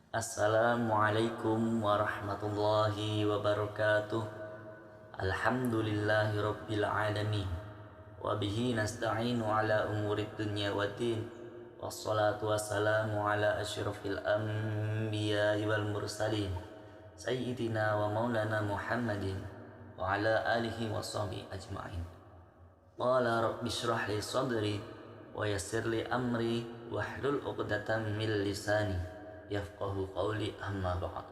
Assalamualaikum warahmatullahi wabarakatuh. Alhamdulillahi rabbil alamin. Wabihi nasta'inu ala umurid dunya waddin. Wassalatu wassalamu ala asyrafil anbiya wal mursalin Sayyidina wa maulana Muhammadin wa ala alihi wa sahbihi ajma'in. Qala rabbi shrah li sadri wa yassir li amri wahlul 'uqdatam min lisani yafqahu qawli, amma ba'd.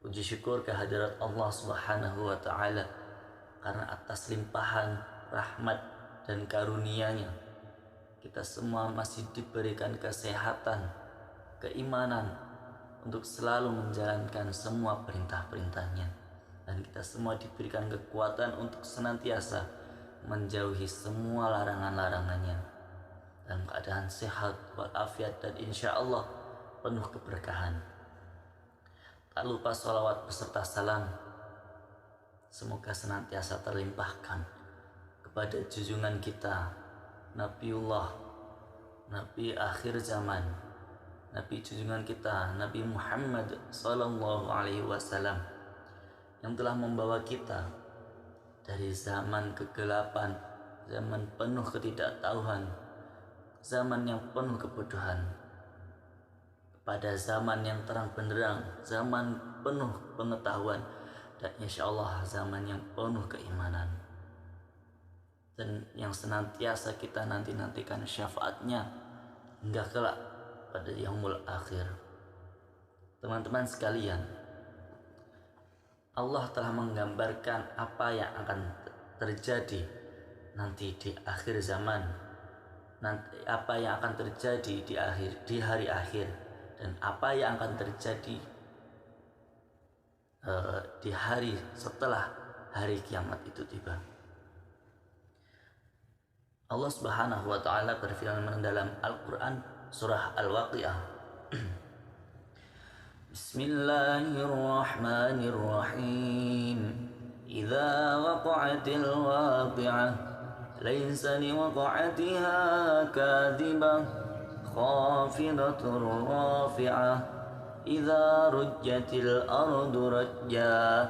Puji syukur kehadirat Allah Subhanahu wa taala karena atas limpahan rahmat dan karunia-Nya kita semua masih diberikan kesehatan, keimanan untuk selalu menjalankan semua perintah-perintahnya, dan kita semua diberikan kekuatan untuk senantiasa menjauhi semua larangan-larangannya dalam keadaan sehat walafiat dan insya Allah penuh keberkahan. Tak lupa sholawat beserta salam semoga senantiasa terlimpahkan kepada junjungan kita Nabiullah, Nabi akhir zaman, Nabi junjungan kita Nabi Muhammad Sallallahu Alaihi Wasallam, yang telah membawa kita dari zaman kegelapan, zaman penuh ketidaktahuan, zaman yang penuh kebodohan, kepada zaman yang terang benderang, zaman penuh pengetahuan, dan insya Allah zaman yang penuh keimanan, dan yang senantiasa kita nantikan syafaatnya hingga kelak pada yaumul akhir. Teman-teman sekalian, Allah telah menggambarkan apa yang akan terjadi nanti di akhir zaman, nanti apa yang akan terjadi di hari akhir, dan apa yang akan terjadi di hari setelah hari kiamat itu tiba. Allah Subhanahu wa taala berfirman dalam Al-Qur'an surah Al-Waqiah. Bismillahirrahmanirrahim. Idza waqa'atil waqi'ah ليس لوقعتها كاذبة خافضة رافعة إذا رجت الأرض رجا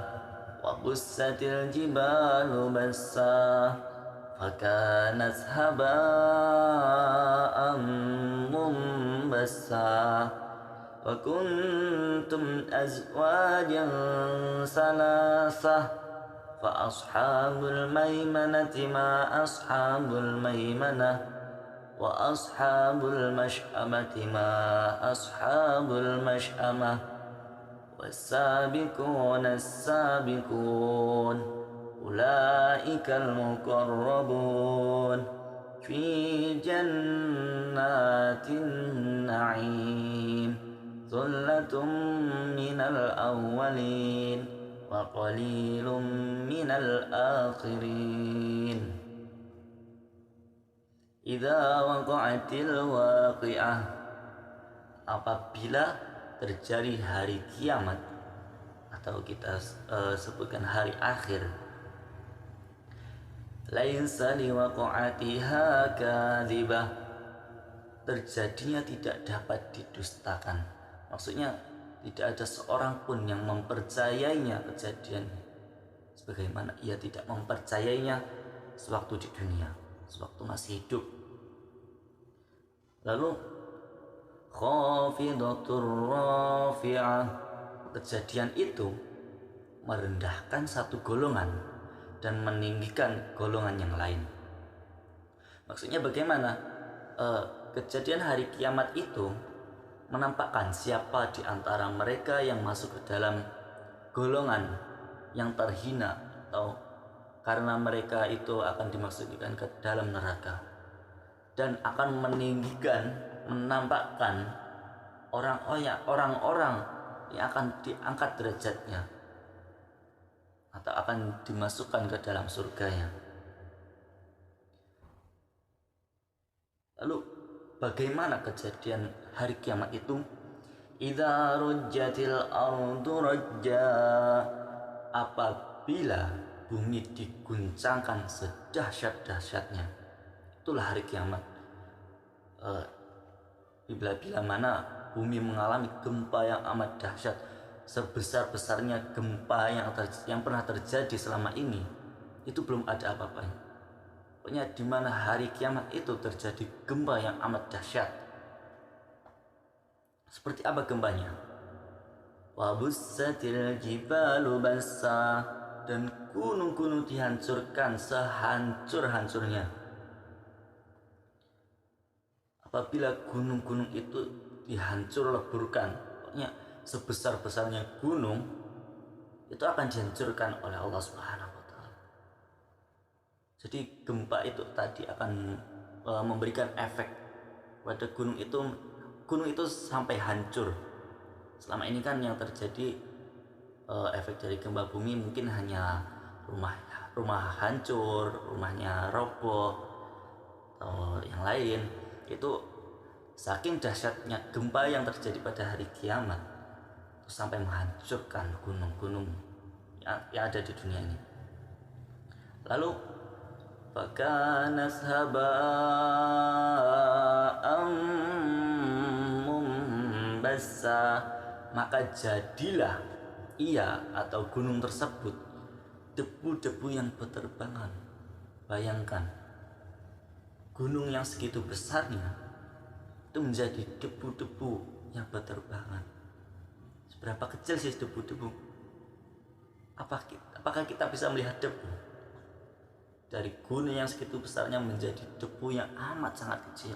وبست الجبال بسا فكانت هباء منبثا وكنتم أزواجا ثلاثة فأصحاب الميمنة ما أصحاب الميمنة وأصحاب المشأمة ما أصحاب المشأمة والسابقون السابقون أولئك المقربون في جنات النعيم ثلة من الأولين وَقَلِيلٌ مِّنَ الْآخِرِينَ. إِذَا وَقَعَتِ الْوَاقِعَةُ, apabila terjadi hari kiamat, atau kita sebutkan hari akhir. Laisa liwaqa'atiha kadzibah, terjadinya tidak dapat didustakan. Maksudnya tidak ada seorang pun yang mempercayainya kejadian sebagaimana ia tidak mempercayainya sewaktu di dunia, sewaktu masih hidup. Lalu khafidatur rafi'ah, kejadian itu merendahkan satu golongan dan meninggikan golongan yang lain. Maksudnya bagaimana? Kejadian hari kiamat itu menampakkan siapa di antara mereka yang masuk ke dalam golongan yang terhina, atau karena mereka itu akan dimasukkan ke dalam neraka, dan akan meninggikan, menampakkan orang-orang yang akan diangkat derajatnya atau akan dimasukkan ke dalam surganya. Lalu bagaimana kejadian hari kiamat itu? Idza rujjatil ardu rajja, apabila bumi diguncangkan sedahsyat-dahsyatnya, itulah hari kiamat. Bila mana bumi mengalami gempa yang amat dahsyat, sebesar-besarnya gempa yang pernah terjadi selama ini, itu belum ada apa-apanya. Pokoknya di mana hari kiamat itu terjadi gempa yang amat dahsyat. Seperti apa gempanya? Wa bussatil jibalu bassa, dan gunung-gunung dihancurkan sehancur-hancurnya. Apabila gunung-gunung itu dihancur leburkan, pokoknya sebesar-besarnya gunung itu akan dihancurkan oleh Allah Subhanahu wa taala. Jadi gempa itu tadi akan memberikan efek pada gunung itu sampai hancur. Selama ini kan yang terjadi efek dari gempa bumi mungkin hanya rumah hancur, rumahnya roboh atau yang lain. Itu saking dahsyatnya gempa yang terjadi pada hari kiamat itu sampai menghancurkan gunung-gunung yang ada di dunia ini. Lalu fakana haba'an mumbassa, maka jadilah ia atau gunung tersebut debu-debu yang berterbangan. Bayangkan, gunung yang segitu besarnya itu menjadi debu-debu yang berterbangan. Seberapa kecil sih debu-debu? Apakah kita bisa melihat debu? Dari gunung yang segitu besarnya menjadi debu yang amat sangat kecil.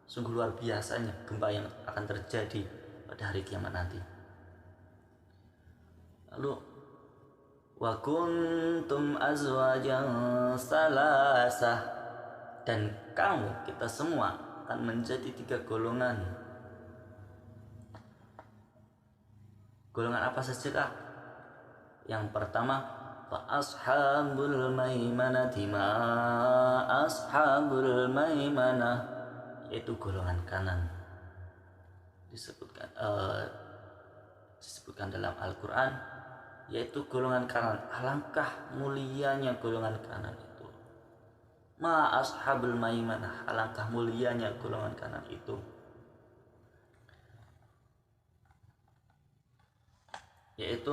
Sungguh luar biasanya gempa yang akan terjadi pada hari kiamat nanti. Lalu wa kuntum azwajan salasah, dan kamu, kita semua akan menjadi 3 golongan. Golongan apa saja kak? Yang pertama, fa ashabul maimanati ma ashabul maimanah, yaitu golongan kanan. Disebutkan dalam Al-Quran, yaitu golongan kanan. Alangkah mulianya golongan kanan itu. Ma ashabul maimanah, alangkah mulianya golongan kanan itu. Yaitu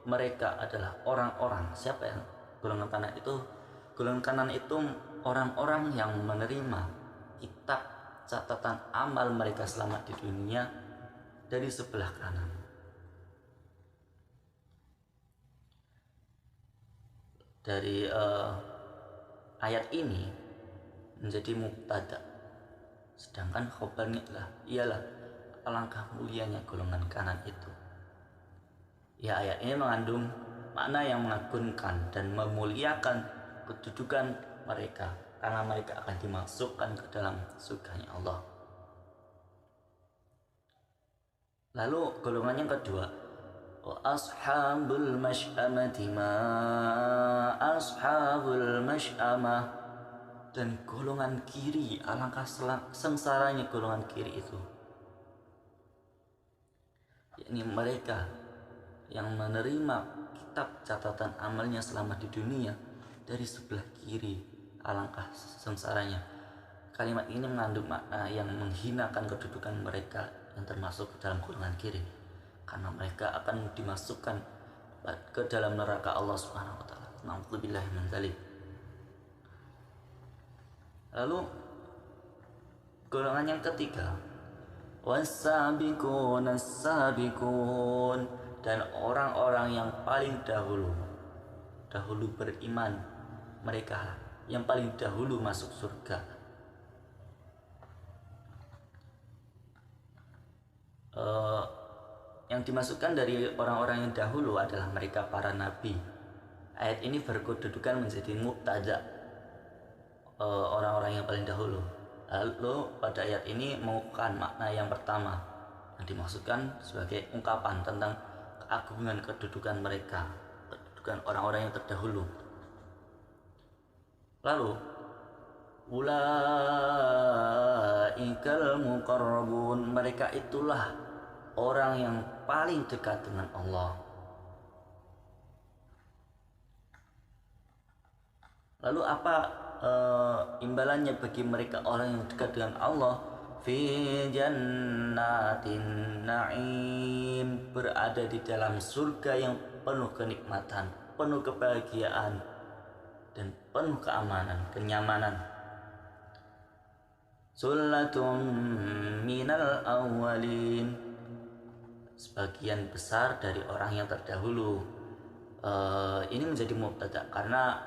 mereka adalah orang-orang, siapa yang golongan kanan itu? Golongan kanan itu orang-orang yang menerima kitab catatan amal mereka selama di dunia dari sebelah kanan. Dari ayat ini menjadi mubtada, sedangkan khobarnya ialah alangkah mulianya golongan kanan itu. Ya, ayat ini mengandung makna yang mengagungkan dan memuliakan kedudukan mereka, karena mereka akan dimasukkan ke dalam surganya Allah. Lalu golongan yang kedua, wa ashabul masy'amati ma ashabul masy'amah, dan golongan kiri, alangkah sengsaranya golongan kiri itu, yakni mereka yang menerima kitab catatan amalnya selama di dunia dari sebelah kiri, alangkah sengsaranya. Kalimat ini mengandung makna yang menghinakan kedudukan mereka yang termasuk ke dalam golongan kiri, karena mereka akan dimasukkan ke dalam neraka Allah Subhanahu wa taala. Na'udzubillahi min dzalik. Lalu golongan yang ketiga, was-sabiqun as-sabiqun, dan orang-orang yang paling dahulu beriman, mereka yang paling dahulu masuk surga. Yang dimasukkan dari orang-orang yang dahulu adalah mereka para nabi. Ayat ini berkedudukan menjadi mubtada, orang-orang yang paling dahulu. Lalu pada ayat ini mengungkapkan makna yang pertama, yang dimaksudkan sebagai ungkapan tentang keagungan kedudukan mereka, kedudukan orang-orang yang terdahulu. Lalu ulaikal muqarrabun, mereka itulah orang yang paling dekat dengan Allah. Lalu apa imbalannya bagi mereka orang yang dekat dengan Allah? fi jannatin na'im, berada di dalam surga yang penuh kenikmatan, penuh kebahagiaan, dan penuh keamanan, kenyamanan. Sullatum minal awwalin, sebagian besar dari orang yang terdahulu. Ini menjadi mubtada karena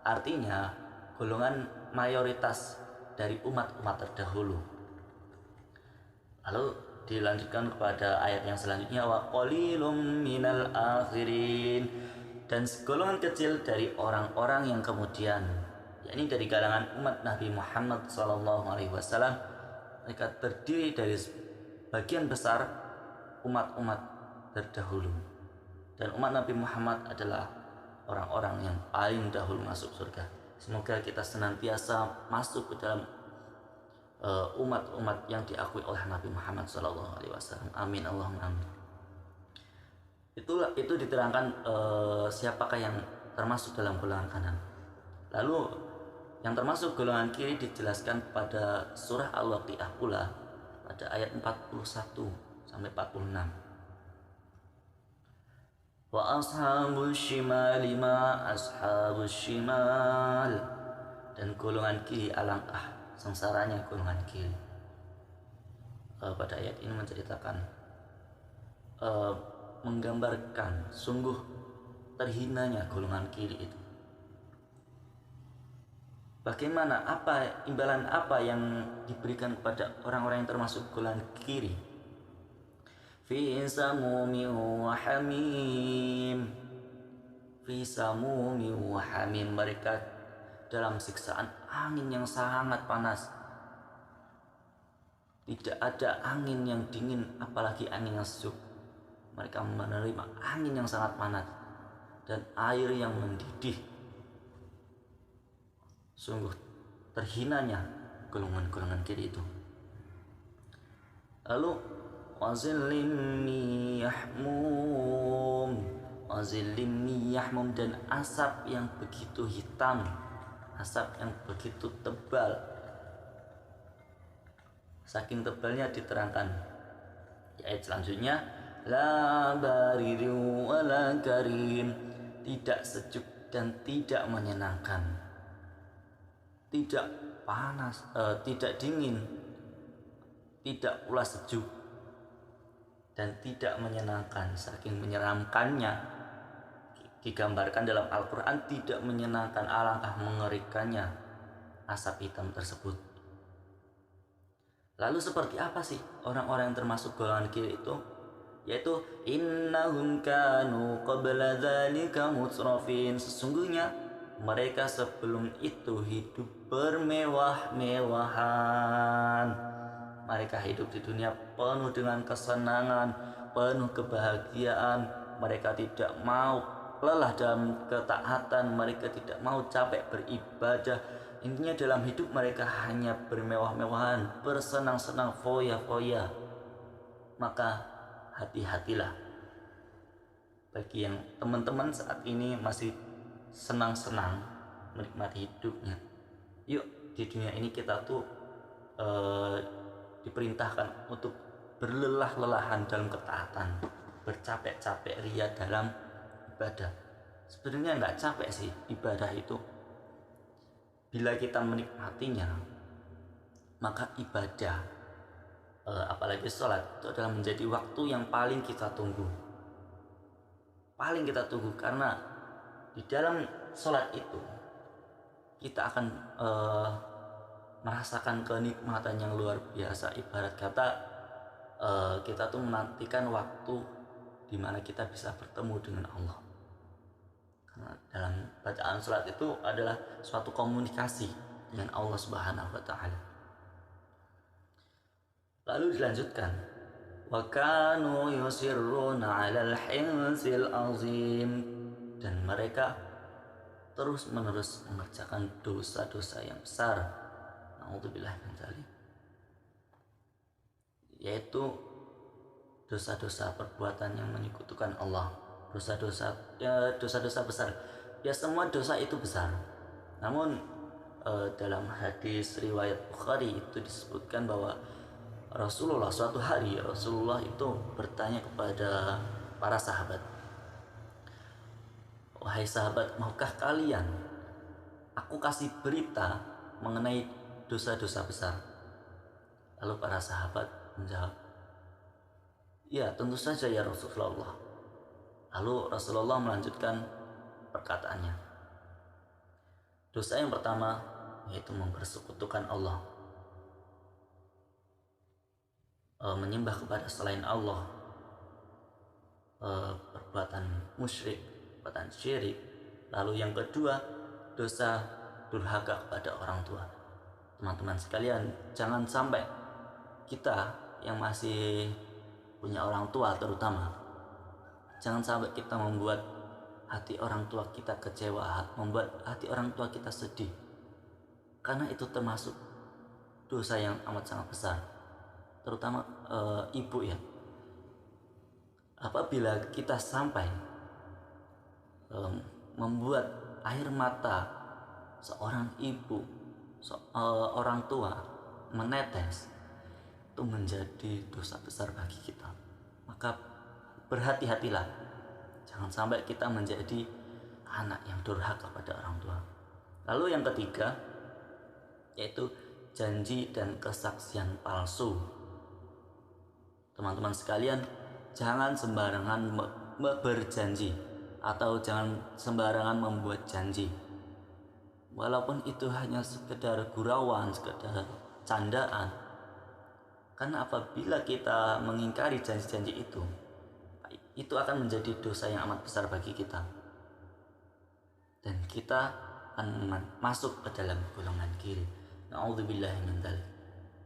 artinya golongan mayoritas dari umat-umat terdahulu. Lalu dilanjutkan kepada ayat yang selanjutnya, wa qalilum minal akhirin, dan golongan kecil dari orang-orang yang kemudian, yakni dari kalangan umat Nabi Muhammad SAW. Mereka terdiri dari bagian besar umat-umat terdahulu, dan umat Nabi Muhammad adalah orang-orang yang paling dahulu masuk surga. Semoga kita senantiasa masuk ke dalam umat-umat yang diakui oleh Nabi Muhammad SAW. Amin Allahumma amin. Itu diterangkan siapakah yang termasuk dalam golongan kanan. Lalu yang termasuk golongan kiri dijelaskan pada surah Al-Waqiah pula pada ayat 41 sampai 46. Wa ashabus shimali ma ashabus shimal, dan golongan kiri alangkah sengsaranya golongan kiri. Pada ayat ini menceritakan, menggambarkan sungguh terhinanya golongan kiri itu. Bagaimana, imbalan apa yang diberikan kepada orang-orang yang termasuk golongan kiri? Fi samumin wa hamim. Fi samumin wa hamim, mereka dalam siksaan angin yang sangat panas. Tidak ada angin yang dingin, apalagi angin yang sejuk. Mereka menerima angin yang sangat panas dan air yang mendidih. Sungguh terhinanya golongan-golongan kiri itu. Lalu wazillim yahmum, dan asap yang begitu hitam, asap yang begitu tebal. Saking tebalnya diterangkan di ayat selanjutnya, la baridun wala karim, tidak sejuk dan tidak menyenangkan. Tidak panas, tidak dingin, tidak pula sejuk, dan tidak menyenangkan. Saking menyeramkannya, digambarkan dalam Al-Quran tidak menyenangkan, alangkah mengerikannya asap hitam tersebut. Lalu seperti apa sih orang-orang yang termasuk golongan kiri itu? Yaitu innahum kanu qabla dzalika mutrafin, sesungguhnya mereka sebelum itu hidup bermewah-mewahan. Mereka hidup di dunia penuh dengan kesenangan, penuh kebahagiaan. Mereka tidak mau lelah dalam ketaatan, mereka tidak mau capek beribadah. Intinya dalam hidup mereka hanya bermewah-mewahan, bersenang-senang, foya-foya. Maka hati-hatilah bagi yang teman-teman saat ini masih senang-senang menikmati hidupnya. Yuk, di dunia ini kita tuh diperintahkan untuk berlelah-lelahan dalam ketaatan, bercapek-capek ria dalam ibadah. Sebenarnya nggak capek sih ibadah itu, bila kita menikmatinya. Maka ibadah, apalagi sholat, itu adalah menjadi waktu yang paling kita tunggu, karena di dalam sholat itu kita akan merasakan kenikmatan yang luar biasa. Ibarat kata kita tuh menantikan waktu di mana kita bisa bertemu dengan Allah. Karena dalam bacaan sholat itu adalah suatu komunikasi dengan Allah Subhanahu wa Ta'ala. Lalu dilanjutkan, wa kanu yusirruna 'alal hinsil azim, dan mereka terus-menerus mengerjakan dosa-dosa yang besar. Na'udzubillah min dzalik, yaitu dosa-dosa perbuatan yang menyekutukan Allah, dosa-dosa besar. Ya, semua dosa itu besar, namun dalam hadis riwayat Bukhari itu disebutkan bahwa Rasulullah suatu hari Rasulullah itu bertanya kepada para sahabat, "Wahai sahabat, maukah kalian aku kasih berita mengenai dosa-dosa besar?" Lalu para sahabat menjawab, "Ya, tentu saja ya Rasulullah." Lalu Rasulullah melanjutkan perkataannya, dosa yang pertama yaitu mempersekutukan Allah, menyembah kepada selain Allah, perbuatan musyrik, perbuatan syirik. Lalu yang kedua, dosa durhaka kepada orang tua. Teman-teman sekalian, jangan sampai kita yang masih punya orang tua terutama, jangan sampai kita membuat hati orang tua kita kecewa, membuat hati orang tua kita sedih, karena itu termasuk dosa yang amat sangat besar, terutama ibu ya. Apabila kita sampai membuat air mata seorang ibu, orang tua menetes, itu menjadi dosa besar bagi kita. Maka berhati-hatilah, jangan sampai kita menjadi anak yang durhaka pada orang tua. Lalu yang ketiga yaitu janji dan kesaksian palsu. Teman-teman sekalian, jangan sembarangan berjanji atau jangan sembarangan membuat janji, walaupun itu hanya sekedar gurauan, sekedar candaan. Karena apabila kita mengingkari janji-janji itu akan menjadi dosa yang amat besar bagi kita, dan kita akan masuk ke dalam golongan kiri. Na'udzubillahi min dzalik.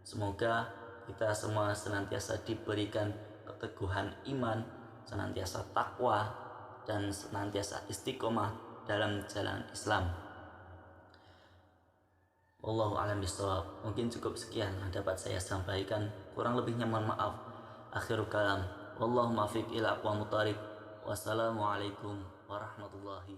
Semoga kita semua senantiasa diberikan keteguhan iman, senantiasa takwa, dan senantiasa istiqomah dalam jalan Islam. Wallahu a'lam bishawab. Mungkin cukup sekian yang dapat saya sampaikan. Kurang lebihnya mohon maaf. Akhirul kalam. Wallahu muwaffiq ila aqwamut thariq. Wassalamualaikum warahmatullahi